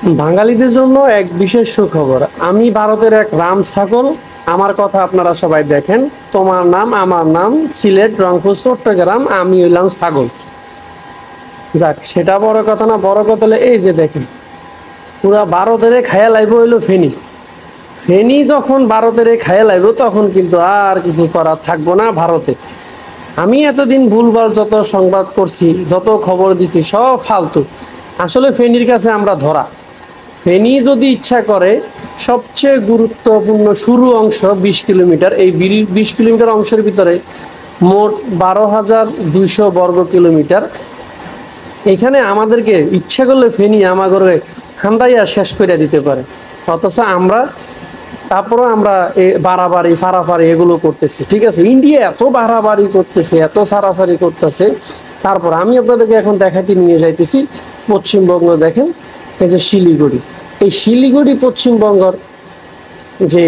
বাঙালিদের জন্য এক বিশেষ সুখবর। আমি ভারতের এক রাম ছাগল। আমার কথা আপনারা সবাই দেখেন। তোমার নাম আমার নাম, সিলেট, রংপুর, চট্টগ্রাম, আমি হইলাম ছাগল। যাক, সেটা বড় কথা না। বড় কথা হলে এই যে দেখেন, পুরা ভারতের খায়া লাইব হইলো ফেনি। ফেনি যখন ভারতের খায়া লাইব, তখন কিন্তু আর কিছু করার থাকবো না ভারতে। আমি এতদিন ভুলভাল যত সংবাদ করছি, যত খবর দিছি, সব ফালতু। আসলে ফেনীর কাছে আমরা ধরা। ফেনী যদি ইচ্ছা করে, সবচেয়ে গুরুত্বপূর্ণ শুরু অংশ 20 কিলোমিটার। এই 20 কিলোমিটার অংশের ভিতরে মোট 12,200 বর্গ কিলোমিটার। এখানে আমাদেরকে ইচ্ছা করলে ফেনী আমাগরে খান্দাইয়া শেষ করে দিতে পারে। অথচ আমরা তারপরে আমরা বাড়াবাড়ি ফাড়াফাড়ি এগুলো করতেছি। ঠিক আছে, ইন্ডিয়া এত বাড়াবাড়ি করতেছে, এত সারাসারি করতেছে। তারপর আমি আপনাদেরকে এখন দেখাতে নিয়ে যাইতেছি পশ্চিমবঙ্গ। দেখেন, এই যে শিলিগুড়ি, এই শিলিগুড়ি পশ্চিমবঙ্গর যে